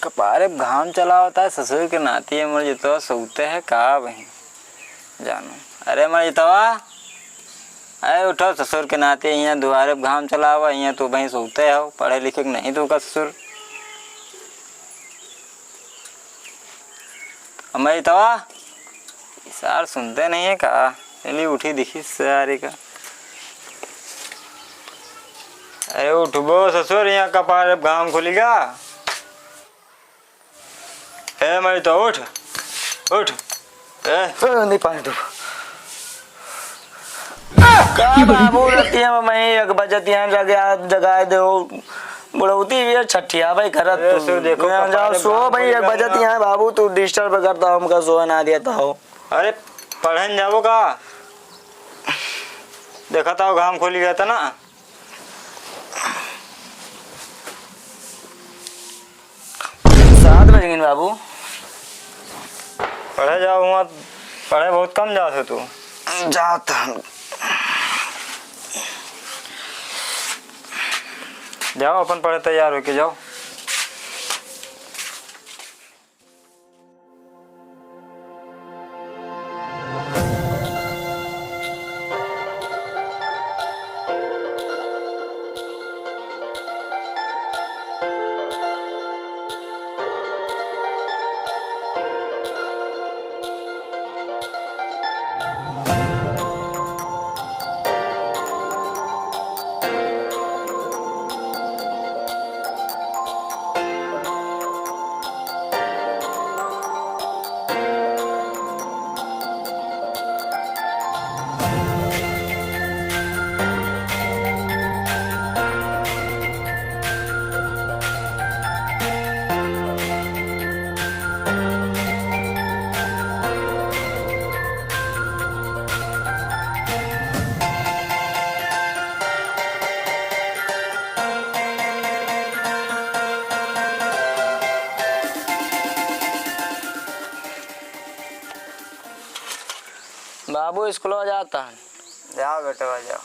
कपारे घाम चला होता है ससुर के नाती है मर जितवा सोते है का बहन जानो। अरे मर जितवा अरे उठो ससुर के नाते यहाँ दुआरे घाम चला हुआ यहाँ तो भाई सोते हो पढ़े लिखे नहीं तो का ससुर। मैं जितवा सार सुनते नहीं है का चलिए उठी दिखी सारी का। अरे उठबो ससुर यहाँ कपारे घाम खुलेगा। ए मैं तो उठ उठ नहीं पानी तो बाबू रतिया में मैं एक बजतिया जगाए दो बुढ़ौती भी छठिया भाई करत तू देखो जाओ सो भाई एक बजतिया बाबू तू डिस्टर्ब करता हमका सो ना देता हो। अरे पढ़न जाबो का देखा था घाम खोली गया था ना। सात बज गए बाबू पढ़े जाओ वहाँ पढ़े बहुत कम जाते तू जाता जाओ अपन पढ़े तैयार होके जाओ। बाबू स्कूल जाता है। जाओ बेटा जाओ।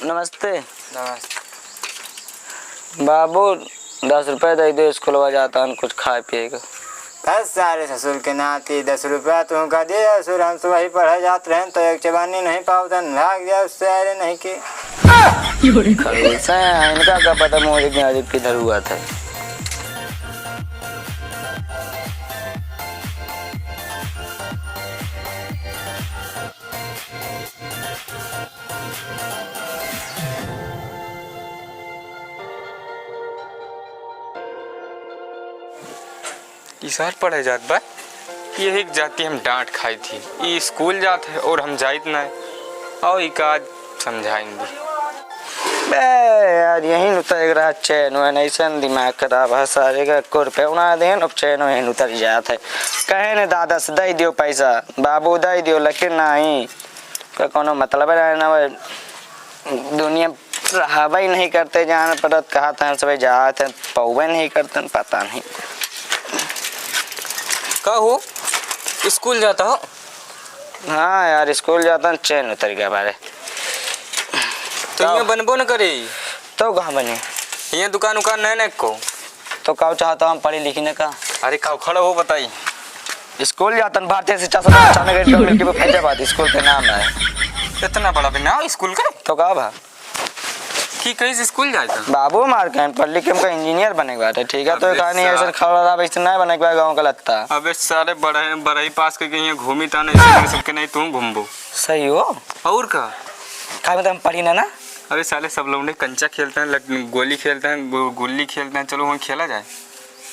नमस्ते। नमस्ते बाबू 10 रुपए दे दो स्कूल जाता है कुछ खाए पिएगा। बस सारे ससुर के नाती 10 रुपया तू का दे ससुर हम तो वही पढ़े जाते रहे तो एक चबानी नहीं पावतन भाग जाओ उससे अरे नहीं के इनका क्या पता मुझे किधर हुआ था। इसार पढ़े जात बा ये एक जाती हम डांट खाई थी ये स्कूल जात है और हम जाइत ना और एक आज समझाएंगे यार यही उतर रहा चैन ऐसा दिमाग खराब है सारे का को रुपये उड़ा दे अब चैन यही उतर जाता है कहे न दादा से दे दियो पैसा बाबू दे दियो लेकिन नहीं का कोनो मतलब है ना दुनिया रहावा ही नहीं करते जान पड़त कहा था सब जाते पौवे नहीं करते पता नहीं का हो स्कूल जाता हो। हाँ यार स्कूल जाता चैन उतर गया बारे तो यहाँ बनबो न करे तो कहाँ बने यहाँ दुकान उकान नहीं ना को तो का चाहता हम पढ़ी लिखने का। अरे का खड़ा हो बताई स्कूल जाता भारतीय शिक्षा संस्थान फैजाबाद स्कूल के नाम है। इतना बड़ा बिना स्कूल का तो का भा कि कहीं स्कूल जाता बाबू मार के पढ़ लिख के हमका इंजीनियर बने बाटे ठीक है तो कहानी ऐसा खड़ा वैसे नहीं बने गाँव का लगता। अबे सारे बड़े पास करके यहाँ घूमी था नहीं सबके नहीं तुम घूमबो सही हो और का मतलब हम पढ़ी ना। अरे साले सब लोग कंचा खेलते हैं गोली खेलते हैं गुल्ली खेलते हैं चलो वहाँ खेला जाए।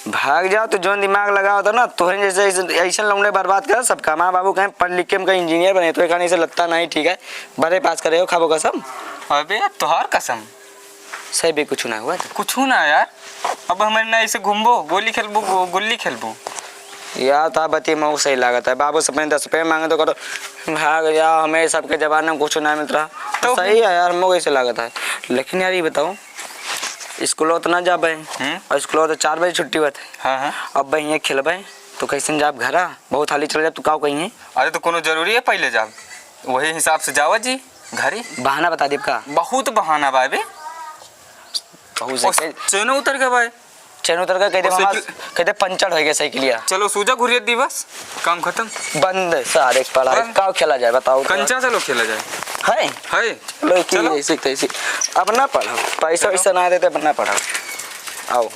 भाग जाओ तो जो दिमाग लगा होता ना तोहरे जैसे ऐसा लौंडे बर्बाद कर सबका माँ बाबू कहें पढ़ लिख के हमका इंजीनियर बने तो कहानी से लगता नहीं ठीक है बड़े पास करे हो खाबो कसम। अबे तोहार कसम सही भी कुछ ना हुआ कुछ ना यार अब हमारे ना ऐसे घूमबो गोली खेलबो गुल्ली खेलबो यार तो बती मऊ सही लागत है बाबू से 10 रुपये मांगे तो करो भाग जाओ हमें सबके जमाने में कुछ ना मिल रहा तो सही है यार मुझे ऐसे लागत है। लेकिन यार ये बताओ स्कूल तो ना जाबे और स्कूल तो 4 बजे छुट्टी होती है। हाँ अब भाई यहाँ खेलबे तो कैसे जाब घर बहुत हाली चल जाए तू का कहीं। अरे तो कोनो जरूरी है पहले जाब वही हिसाब से जावा जी घरे बहाना बता दे का बहुत बहाना बाबे चैनो उतर गया भाई चैन उतर कर कहते और मामा साइकिल- कहते पंचर हो गया साइकिलिया चलो सूजा घुरियत दी बस काम खत्म। बंद सारे पढ़ाई बंद। का खेला जाए बताओ तो। कंचा चलो खेला जाए। है है चलो की चलो। ऐसी तैसी अब ना पढ़ो पैसा चलो। वैसा ना देते अब ना पढ़ो आओ।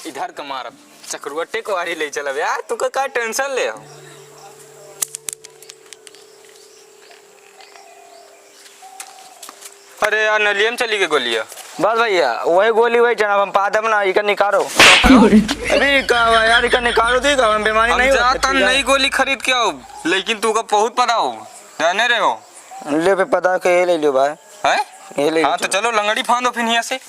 इधर का मारब चक्रवट्टे को वारी ले चलब यार, तू का टेंशन ले हो। अरे यार नलियम चली गई गोलियां। बस भैया वही गोली वही जनाब हम पादम ना इका निकालो अभी का यार इका निकालो थी का हम बीमारी हम नहीं जाता नई गोली खरीद के आओ, लेकिन तू का बहुत पता हो जाने रहे हो ले पे पता के ये ले लियो भाई है। ये ले हाँ तो चलो लंगड़ी फांदो फिर यहाँ से,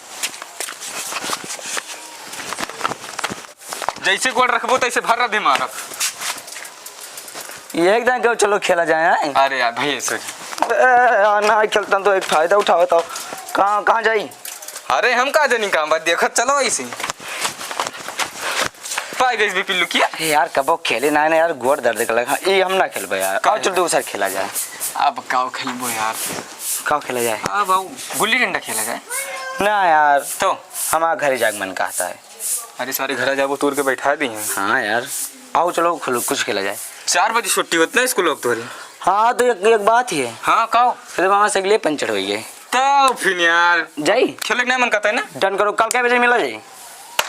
जैसे गोल रखबो तैसे भर दे मारब। ये एक दिन चलो खेला जाए हैं अरे यार भाई ऐसे ना खेलता तो एक फायदा उठाओ तो कहाँ कहाँ जाई। अरे हम का जानी काम बात देखत चलो ऐसे पाई गई भी पिल्लू किया यार कबो खेले ना यार गोड़ दर्द कर लगा ये हम ना खेलबे यार आओ चल दूसरा खेला जाए। अब काओ खेलबो यार, काओ खेला जाए अब आओ गुल्ली डंडा खेला जाए ना यार तो। हमारा घर जाग मन कहता है। अरे सारे घर जाबो तोड़ के बैठा दी हैं। हाँ यार आओ चलो कुछ खेला जाए। 4 बजे छुट्टी होती है स्कूल अब तोरी। हाँ तो एक बात ही है हाँ काओ फिर वहाँ से अगले पंचर हो गए तो फिर यार जाई खेले नहीं मन करता है ना। डन करो कल क्या बजे मिला जाए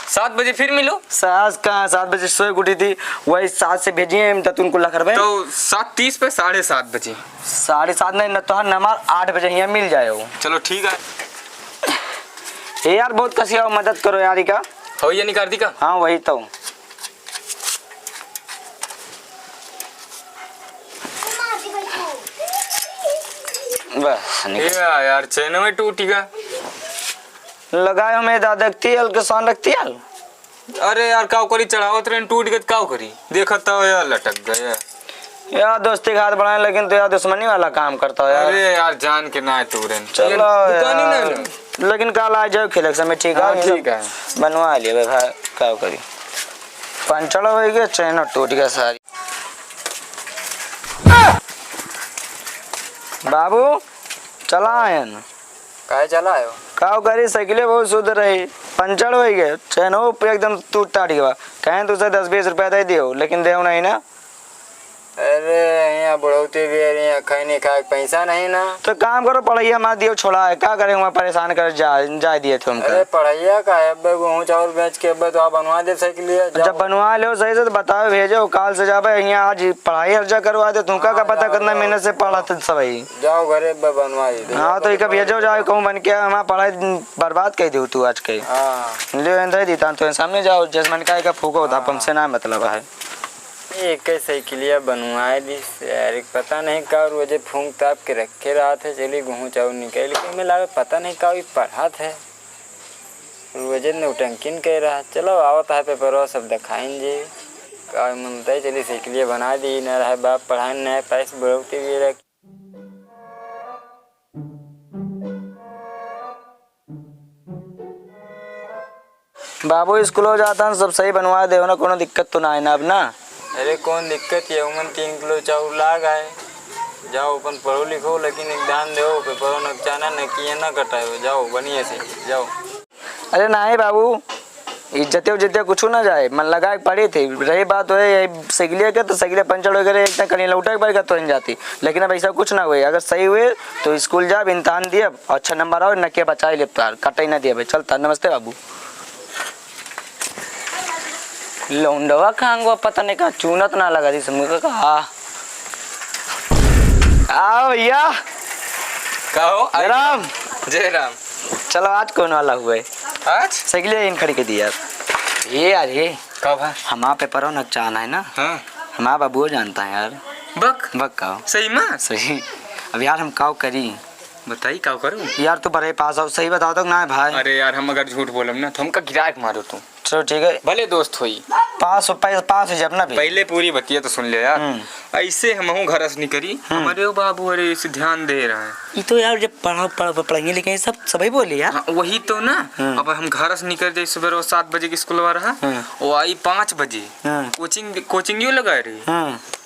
7 बजे फिर मिलो। सास कहाँ 7 बजे सोए उठी थी वही 7 से भेजिए तो तुमको ला कर तो 7:30 पे 7:30 बजे 7:30 नहीं न तो नंबर 8 बजे यहाँ मिल जाए वो। चलो ठीक है। ये यार बहुत कसी आओ मदद करो यार का। हो ये निकाल दी का। हाँ वही तो बस ये यार चैन में टूटी का लगाए हमें दादा तेल के सान रखती है। अरे यार काव करी चढ़ावत रहे टूट गए काव करी देखत तो यार लटक गया यार दोस्ती का हाथ बढ़ाए लेकिन तो यार दुश्मनी वाला काम करता है यार। अरे यार जान के ना तूरन चलो दुकानी यार ना लेकिन कल आ जाओ खेले समय ठीक हाँ, है ठीक है। बनवा लिए भाई क्या करी पंचड़ हो गया चैन टूट गया सारी। बाबू चला आयन काहे चला आयो काव करी साइकिले बहुत शुद्ध रही पंचर हो गए चैन हो एकदम टूट टाट गया कहें तुझे 10-20 रुपया दे दियो लेकिन देव नहीं ना। अरे यहाँ बढ़ोते भी है यहाँ खैनी खाए पैसा नहीं ना। तो काम करो पढ़ाइया मार दियो छोड़ा है क्या करें वहाँ परेशान कर जा दिए थे अरे हमको। पढ़ाइया का है अब्बे गेहूँ चावल बेच के अब्बे तो आप बनवा दे साइकिल जब बनवा लो सही से तो बताओ भेजो काल से जाबे यहाँ आज पढ़ाई अर्जा करवा दे तुमका का पता करना मेहनत से पढ़ा था सब ही। जाओ घरे अब्बे बनवा दे। हाँ तो एक भेजो जाओ कहूँ बन के हमारा पढ़ाई बर्बाद कर दो तू आज के हाँ ले दे दीता तो सामने जाओ जसमन का का फूको होता हमसे ना मतलब है। एक साइकिलिया बनवाए दी यार पता नहीं का रोजे फूंक ताप के रखे रहा थे चली गेहूँ चावल निकल के मैं लगा पता नहीं का पढ़ा थे रोजे नौटंकिन कह रहा चलो आवत है पेपर सब दिखाएंगे का मनता है चली साइकिलिया बना दी न रहा बाप पढ़ाए न पैसे बढ़ोते भी रख। बाबू स्कूल जाता है सब सही बनवा दे ना, कोनो दिक्कत तो ना है ना अब ना। अरे कौन दिक्कत है, उमन 3 किलो चाउर लाग आए। जाओ अपन पढ़ो लिखो, लेकिन एक ध्यान दो पे पढ़ो न चाना न किए न कटाए। जाओ बढ़िया से जाओ। अरे नहीं बाबू, इज्जते उज्जते कुछ ना जाए, मन लगा के पड़ी थी। रही बात है सगलिया के, तो सगलिया पंचर वगैरह एक कहीं लौटा के पड़ेगा तो जाती, लेकिन अब ऐसा कुछ ना हुए। अगर सही हुए तो स्कूल जा, इम्तहान दिए, अच्छा नंबर आओ, नके बचा ले तार कटे ना दिए भाई। चलता नमस्ते बाबू। लौंडवा खांगवा पता नहीं कहा चूनत ना लगा थी समझ कहा। आओ भैया। कहो जय राम। जय राम। चलो आज कौन वाला हुए? आज सगलिया इन खड़ी के दी यार। ये यार ये कब है? हमारे पेपर हो चाहना है ना। हाँ हमारा बाबू जानता है यार। बक बक काओ सही माँ सही। अब यार हम काओ करी बताई क्या करूँ यार, तू बड़े पास आओ, सही बता दो ना भाई। अरे यार हम अगर झूठ बोलम ना तो हमका गिराक मारो तू। चलो ठीक है, भले दोस्त होई पास हो जाए अपना भी। पहले पूरी बतिया तो सुन ले यार। ऐसे हम घरस नहीं करी, हमारे वो बाबू अरे इसे ध्यान दे रहा है। ये तो यार जब पढ़ाई लिखे सब सभी बोले यार। हाँ, वही तो ना। अब हम घरस नहीं करते, सुबह 7 बजे की स्कूल रहा, वो आई 5 बजे। कोचिंग यू लगा रही,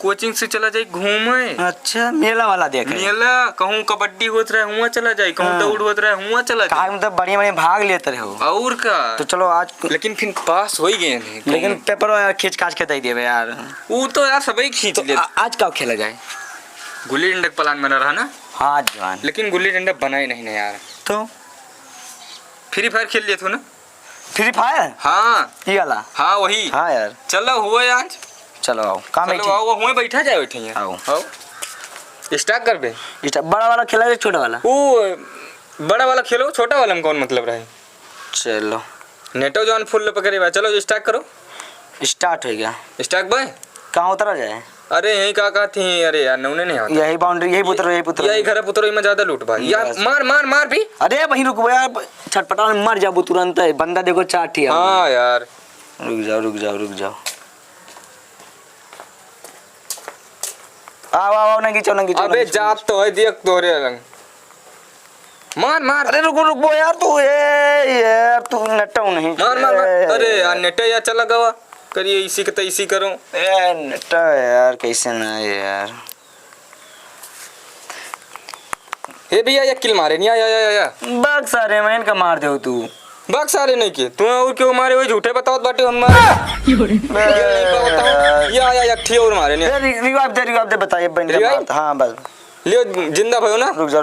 कोचिंग से चला जाए घूमे। अच्छा मेला वाला देख मेला कहूँ कबड्डी होत रहे हुआ चला जाए, कहूँ दौड़ होत रहे हुआ चला जाए। मतलब बढ़िया बढ़िया भाग लेते रहे हो और का तो चलो आज। लेकिन फिर पास हो ही गए हैं। लेकिन पेपर यार खींच काच के दे दिए यार। वो तो यार सभी खींच ले। आज क्या खेला जाए? गुल्ली डंडा का प्लान बना रहा ना। हाँ जवान, लेकिन गुल्ली डंडा बना ही नहीं ना यार। तो फ्री फायर खेल लिए थे ना। Free fire? हाँ ये वाला? हाँ वही। हाँ यार चलो हुआ आज। चलो आओ काम चलो आओ हुए बैठा जाए बैठे आओ। स्टार्ट कर बे। बड़ा वाला खेला जाए छोटा वाला? वो बड़ा वाला खेलो, छोटा वाला में कौन मतलब रहे। चलो नेटो जॉन फुल पकड़े बा, चलो स्टार्ट करो। स्टार्ट हो गया। Start by. कहाँ उतरा जाए? अरे यही का थी। अरे यार नौने नहीं आता। यही बाउंड्री यही पुत्र यही घर पुत्रो में ज्यादा लूट भाई यार। मार मार मार भी। अरे वहीं रुको यार, छटपटा में मर जाबू तुरंत है। बंदा देखो चाटी। हाँ यार रुक जाओ। आओ नंगी। अबे जात तो है देख तोरे अलग। मार मार। अरे रुको यार तू यार तू नट्टा नहीं। मार। अरे यार नेटे यार चला गवा करिए इसी के इसी करो। नट्टा यार कैसे ना यार। हे भैया ये किल मारे नहीं या बाग सारे मैं इनका मार दे तू। बाग सारे नहीं किए तू और क्यों मारे? वही झूठे बताओ बाटे हम मारे। या ठीक और मारे नहीं। रिवाइव दे बताइए बन। हाँ बस लियो जिंदा भयो ना। रुक जा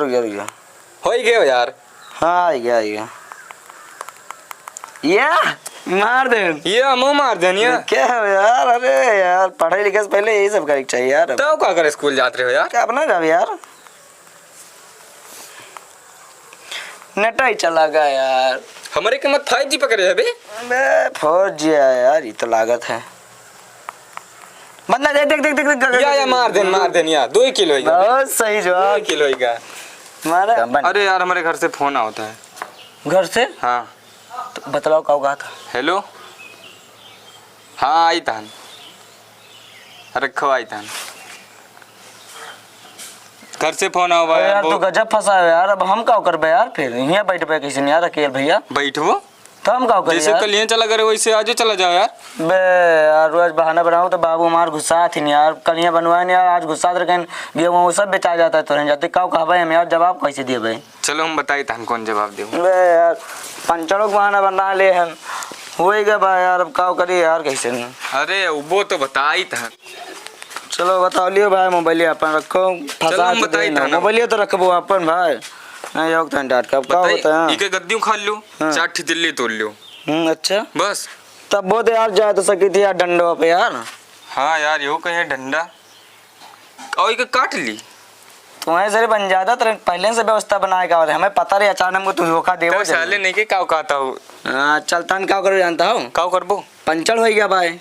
हो ही गए यार। हाँ आ गया या मार दे। ये हम मार देनी है क्या है यार? अरे यार पढ़ाई लिखाई से पहले यही सब करना चाहिए यार। तो क्या करे स्कूल जाते हो यार? क्या अपना जाओ यार। नेटा ही चला गया यार। हमारे के मत 5G पकड़े है बे। अबे 4G यार, ये तो लागत है। बंदा देख या मार देन यार। 2 किलो ही बहुत सही जवाब। 2 किलो ही का मारा। अरे यार हमारे घर से फोन आता है। घर से? हाँ तो बतलाओ कब कहा था? हेलो। हाँ आई था। रखो आई था। घर से फोन आओ भाई यार। तो गजब फंसा है यार। अब हम क्या करबे यार? फिर यहाँ बैठ पे कैसे नहीं यार अकेले भैया? बैठो तो हम क्या करें जैसे कल यहाँ चला करे वैसे आज चला जाओ यार। बे यार रोज बहाना बनाओ तो बाबू हमार गुस्सा थी नहीं यार। कल यहाँ बनवाए नहीं यार, आज गुस्सा रखें गेहूँ सब बेचा जाता है। तो जाते क्या कहा हम यार, जवाब कैसे दिए भाई? चलो हम बताई था कौन जवाब दे। बे यार पंचड़ों को बहाना बना ले हम हो ही गया भाई यार। अब क्या करिए यार कैसे नहीं? अरे वो तो बताई था। चलो बताओ लियो भाई। मोबाइल अपन रखो फंसा मोबाइल तो रखबो अपन भाई। नहीं योग तो डांट कब क्या होता है? इके गद्दियों खा लो, 4 ठी दिल्ली तोड़ लो। अच्छा बस तब बहुत यार जा तो सकी थी यार डंडो पे यार। हाँ यार यो कहे डंडा और इके काट ली। तुम्हारे सर बन जाता तो पहले से व्यवस्था बनाए का हमें पता रही अचानक को तू धोखा दे। तो साले नहीं के काव कहता हूँ। हाँ चलता क्या करो जानता हूँ? काव करबो पंचर हो गया भाई।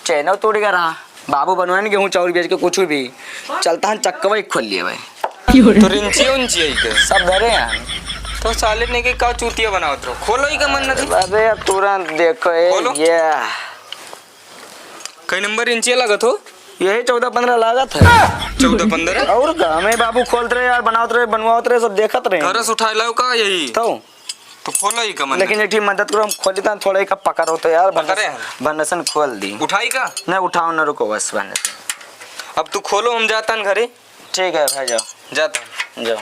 चैनल तोड़ गया रहा बाबू बनवाए गेहूँ चाउर बेच के कुछ भी चलता चक्का ही खोल लिया भाई। तो रिंची उंची है सब धरे यार। तो साले ने के का चूतिया बनाओ तो खोलो ही का मन नहीं। अबे अब तुरंत देखो ये कई नंबर इंची लागत हो? यही 14-15 लागत है। 14-15 और का हमें बाबू खोलते रहे यार, बनाते रहे बनवाते रहे सब देखत रहे। घरस उठा लाओ का यही तो तो खोलो ही कमन लेकिन एक मदद करो, हम खोली तो थोड़ा का पकड़ो तो यार। पकड़े हैं। बनसन खोल दी। उठाई का नहीं उठाओ ना, रुको बस बनसन। अब तू खोलो, हम जाता न घरे। ठीक है भाई, जाओ जाता जाओ।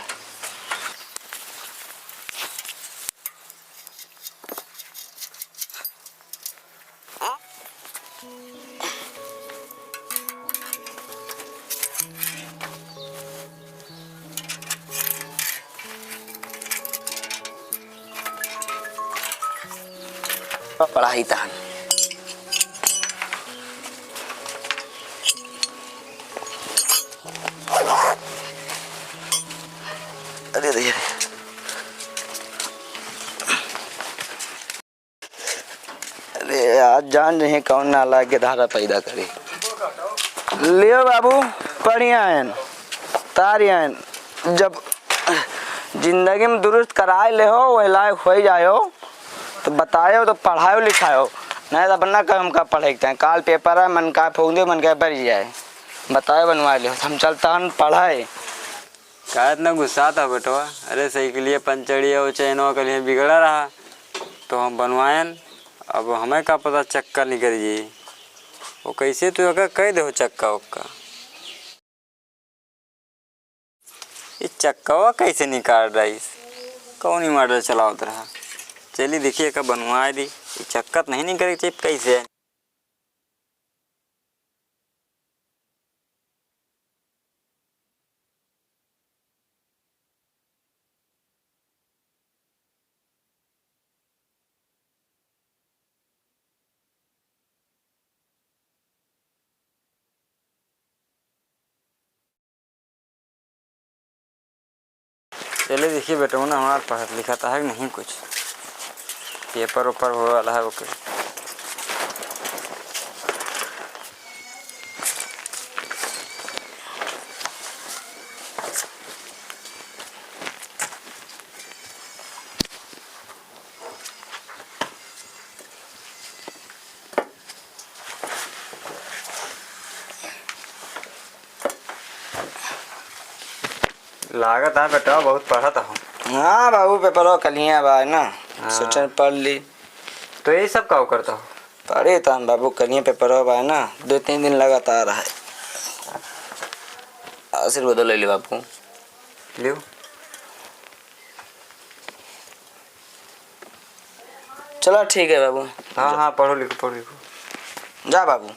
पढ़ाई तान अरे अरे अरे आज जान रहे कौन नाला के धारा पैदा करे। लियो बाबू बढ़िया है तारिया है। जब जिंदगी में दुरुस्त कराए ले हो वही लायक हो जाओ तो बतायो तो पढ़ाओ लिखाओ, नहीं तो अपना काम का पढ़े काल पेपर है मन का फूक दे मन का बढ़ जाए। बताओ बनवा लो, हम चलता हम पढ़ाए। का इतना गुस्सा था बेटवा? अरे सही के लिए पंचड़ी और चैनों के लिए बिगड़ा रहा तो हम बनवाएं। अब हमें का पता चक्का निकल जी वो कैसे तू अगर कह दे चक्का उक्का इस चक्का कैसे निकाल रहा है? कौन ही मॉडल चलावत रहा? चलिए देखिए का बनवा दी। चक्कर नहीं निकले चिप कैसे है? चलिए देखिए बेटा ना हमारा पढ़ा लिखा था है नहीं कुछ पेपर ऊपर हो वाला है ओके। लागत है बेटा बहुत पढ़ा था। हाँ बाबू पेपर कलियाँ बा ना सोचन पढ़ ली तो यही सब का करता हो? पढ़े था बाबू कलियाँ पेपर बा ना 2-3 दिन लगातार है। आशीर्वाद ले ली बापू लियो। चलो ठीक है बाबू। हाँ हाँ पढ़ो लिखो जा बाबू।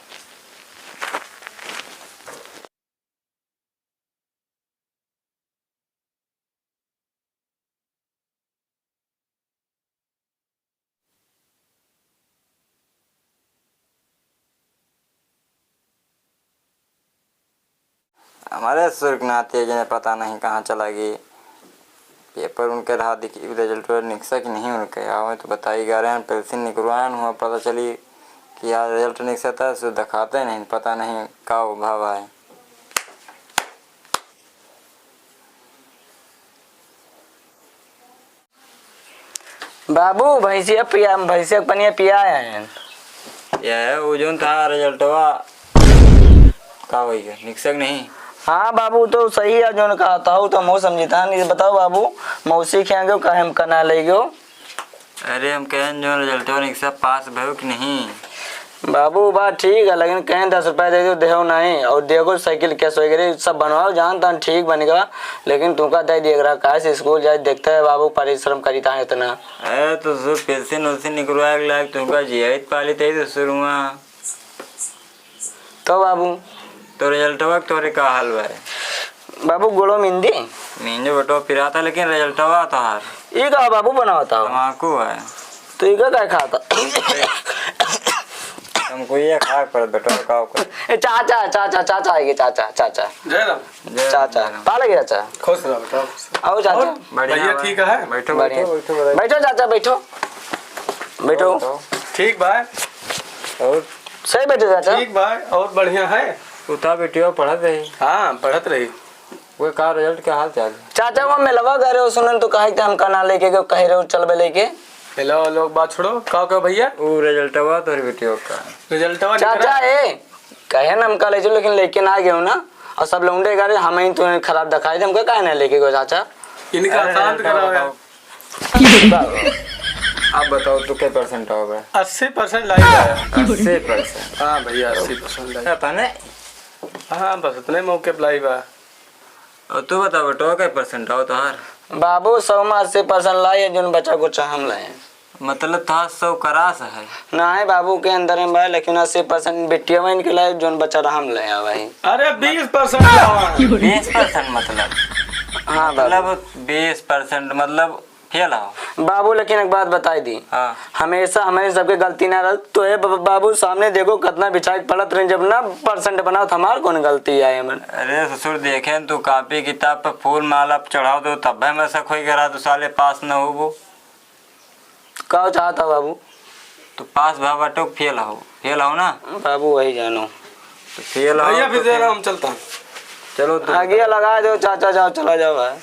हमारे सुर्गनाथ जिन्हें पता नहीं कहाँ चला गई। पेपर उनके रहा दिखी रिजल्ट निकसा कि नहीं उनके आवे तो बताई जा रहे हैं पेंसिल निकलवान हुआ पता चली कि यार रिजल्ट निकसा था सो दिखाते नहीं पता नहीं का भाव है। बाबू भैंसिया पनिया पिया है यह वो जो था रिजल्ट हुआ का वही निकसक नहीं। हाँ बाबू तो सही है जो कहा था तो मैं समझता नहीं। बताओ बाबू मौसी क्या गयो कहे हम कना ले गयो? अरे हम कहें जो रिजल्ट हुआ निकसा पास भयो कि नहीं? बाबू बात ठीक है लेकिन कहें 10 रुपया दे दो देहो नहीं और देखो साइकिल कैसे वगैरह सब बनवाओ जान तन ठीक बनेगा लेकिन तुमका दे दिएगा कैसे स्कूल जाए देखते है बाबू परिश्रम करीता है इतना। अरे तो पेंसिल उनसे निकलवा लायक तुमका जियात पाली थे तो शुरू तो बाबू तो रिजल्ट हुआ तोरे का हाल है बाबू गुड़ो मिंदी मींजो बेटो पिरा था लेकिन रिजल्ट हुआ तो हार ये का बाबू बनाता हो तमाकू है तो ये क्या खाता हमको ये खा पर बेटो का चाचा चाचा चाचा आएगी चाचा चाचा चाचा पाले गया चाचा खुश रहो बेटा। आओ चाचा भैया ठीक है? बैठो बढ़िया बैठो बैठो चाचा बैठो बैठो ठीक भाई और सही बैठो चाचा ठीक भाई और बढ़िया है। उता बेटियो पढ़त रही हाँ पढ़त रही। वो का रिजल्ट के हाल चाल चाचा वो मिलवा गए रहे हो सुनन तो कहे हम कना लेके गए कहे रहे हो चलबे लेके हेलो लोग बात छोड़ो का भैया वो रिजल्ट हुआ तो बेटियो का रिजल्ट चाचा ए कहे ना हम कल ले लेकिन लेके ना गए ना और सब लौंडे गए हम ही तो खराब दिखाई दे हमको कहे ना लेके गए चाचा इनका शांत कराओ यार। अब बताओ तू क्या परसेंट हो गया? 80% लाइव है। 80%। हाँ भैया 80% लाइव। अपने हाँ बस इतने मौके पे लाइव है। और तू बता बेटो क्या परसेंट हो तुहार? बाबू 100 में 80% लाए जोन बच्चा को चाहम लाए। मतलब तुहार 100 करास है। ना है बाबू के अंदर में भाई, लेकिन 80% बेटिया में के लाए जोन बच्चा रहम लाए भाई। अरे 20% लावा। 20% मतलब? हाँ बाबू। मतलब 20% मतलब फेल हो बाबू लेकिन एक बात बताई दी, हाँ। हमेशा हमें सबके गलती ना रह तो है बाबू, सामने देखो कितना बिछा के पड़त रहे, जब ना परसेंट बनाओ तो हमार कौन गलती है हमन। अरे ससुर देखें तू कॉपी किताब पर फूल माला चढ़ाओ दो तब है मैं सब खोई करा तो साले पास न हो वो। क्या चाहता बाबू? तो पास भा बटो फेल हो ना बाबू वही जानो। तो फेल हो भैया फिर तो जरा हम चलता हूँ। चलो तू आगे लगा दो चाचा, जाओ चला जाओ भाई।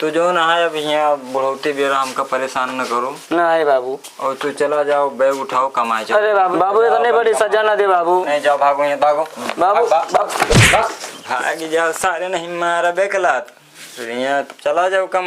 तू जो ना है अब यहाँ बुढ़ौती बेरा हमका परेशान न करो। ना है बाबू। और तू चला जाओ बैग उठाओ कमाए जाओ। अरे बाबू बाबू इतनी बड़ी सजा ना दे बाबू। नहीं जाओ भागो यहाँ भागो बाबू भाग जाओ सारे नहीं मारा बेकलात। यहाँ चला जाओ कमा